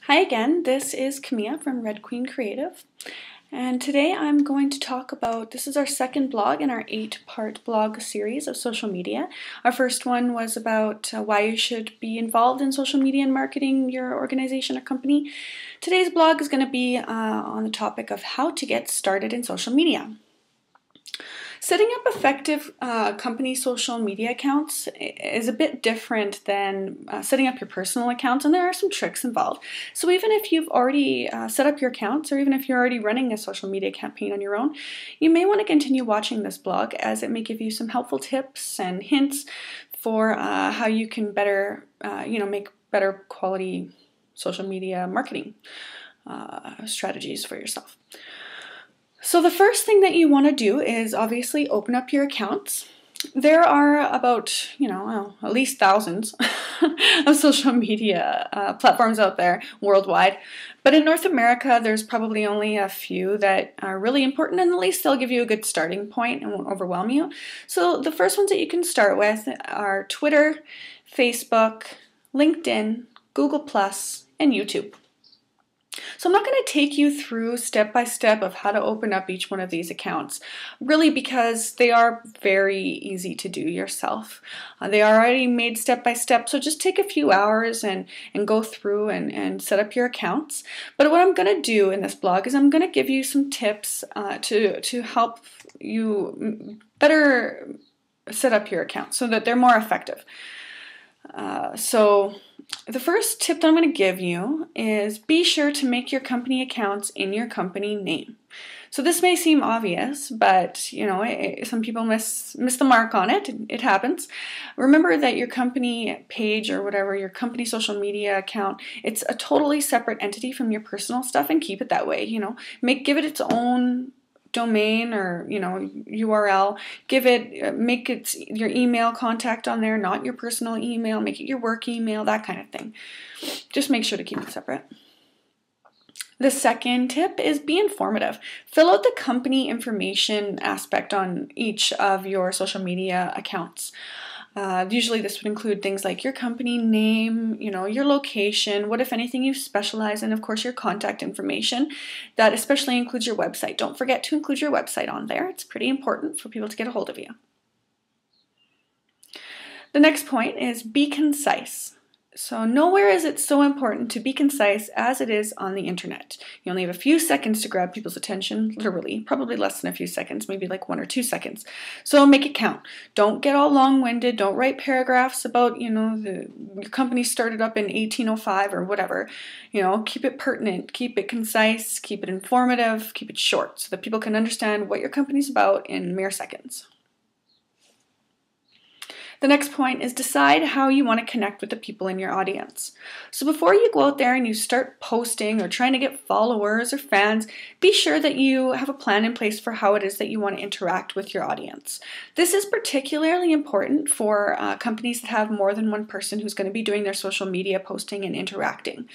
Hi again, this is Camilla from Red Queen Creative, and today I'm going to talk about, this is our second blog in our 8-part blog series of social media. Our first one was about why you should be involved in social media and marketing your organization or company. Today's blog is going to be on the topic of how to get started in social media. Setting up effective company social media accounts is a bit different than setting up your personal accounts, and there are some tricks involved. So even if you've already set up your accounts, or even if you're already running a social media campaign on your own, you may want to continue watching this blog, as it may give you some helpful tips and hints for how you can better, make better quality social media marketing strategies for yourself. So the first thing that you want to do is obviously open up your accounts. There are about, at least thousands of social media platforms out there worldwide. But in North America, there's probably only a few that are really important, and at least they'll give you a good starting point and won't overwhelm you. So the first ones that you can start with are Twitter, Facebook, LinkedIn, Google+, and YouTube. So I'm not going to take you through step by step of how to open up each one of these accounts, really, because they are very easy to do yourself. They are already made step by step, so just take a few hours and go through and set up your accounts. But what I'm going to do in this blog is I'm going to give you some tips to help you better set up your accounts so that they're more effective. So the first tip that I'm going to give you is be sure to make your company accounts in your company name. So this may seem obvious, but some people miss the mark on it. It happens. Remember that your company page or whatever, your company social media account, it's a totally separate entity from your personal stuff, and keep it that way. Give it its own domain or URL. Make it your email contact on there, not your personal email. Make it your work email, that kind of thing. Just make sure to keep it separate. The second tip is be informative. Fill out the company information aspect on each of your social media accounts. Usually this would include things like your company name, your location, what if anything you specialize in, of course your contact information. That especially includes your website. Don't forget to include your website on there. It's pretty important for people to get a hold of you. The next point is be concise. So nowhere is it so important to be concise as it is on the internet. You only have a few seconds to grab people's attention, literally, probably less than a few seconds, maybe like 1 or 2 seconds. So make it count. Don't get all long-winded. Don't write paragraphs about, your company started up in 1805 or whatever. Keep it pertinent, keep it concise, keep it informative, keep it short so that people can understand what your company's about in mere seconds. The next point is decide how you want to connect with the people in your audience. So before you go out there and you start posting or trying to get followers or fans, be sure that you have a plan in place for how it is that you want to interact with your audience. This is particularly important for companies that have more than one person who's going to be doing their social media posting and interacting.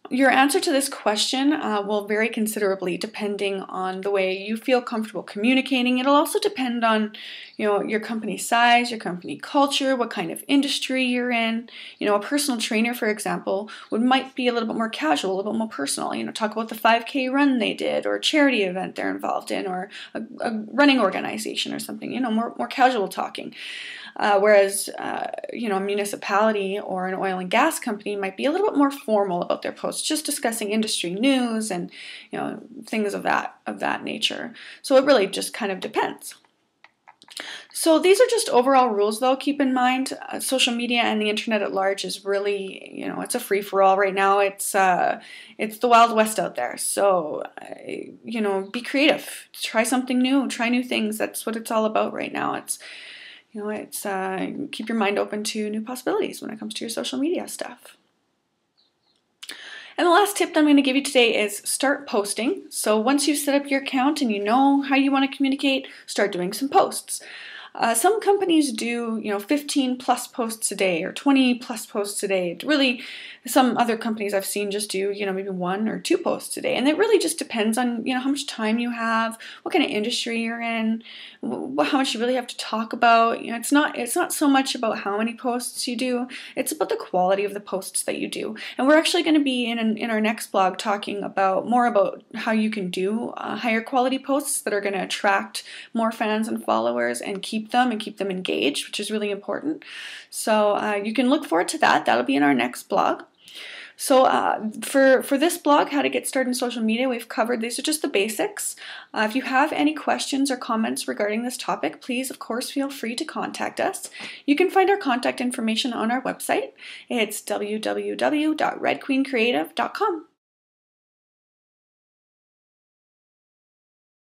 Your answer to this question will vary considerably depending on the way you feel comfortable communicating. It'll also depend on, your company size, your company culture, what kind of industry you're in. A personal trainer, for example, might be a little bit more casual, a little bit more personal. Talk about the 5K run they did, or a charity event they're involved in, or a running organization or something. More casual talking. Whereas, a municipality or an oil and gas company might be a little bit more formal about their posts, just discussing industry news and, things of that nature. So it really just kind of depends. So these are just overall rules, though. Keep in mind, social media and the internet at large is really, it's a free-for-all right now. It's the Wild West out there. So, be creative. Try something new. Try new things. That's what it's all about right now. It's keep your mind open to new possibilities when it comes to your social media stuff. And the last tip that I'm going to give you today is start posting. So once you've set up your account and you know how you want to communicate, start doing some posts. Some companies do, 15 plus posts a day or 20 plus posts a day. Really, some other companies I've seen just do, maybe 1 or 2 posts a day. And it really just depends on, how much time you have, what kind of industry you're in, how much you really have to talk about. It's not so much about how many posts you do, it's about the quality of the posts that you do. And we're actually going to be in our next blog talking more about how you can do higher quality posts that are going to attract more fans and followers and keep them engaged, which is really important. So you can look forward to that. That'll be in our next blog. So for this blog, how to get started in social media, we've covered these are just the basics. If you have any questions or comments regarding this topic, please, of course, feel free to contact us. You can find our contact information on our website. It's www.redqueencreative.com.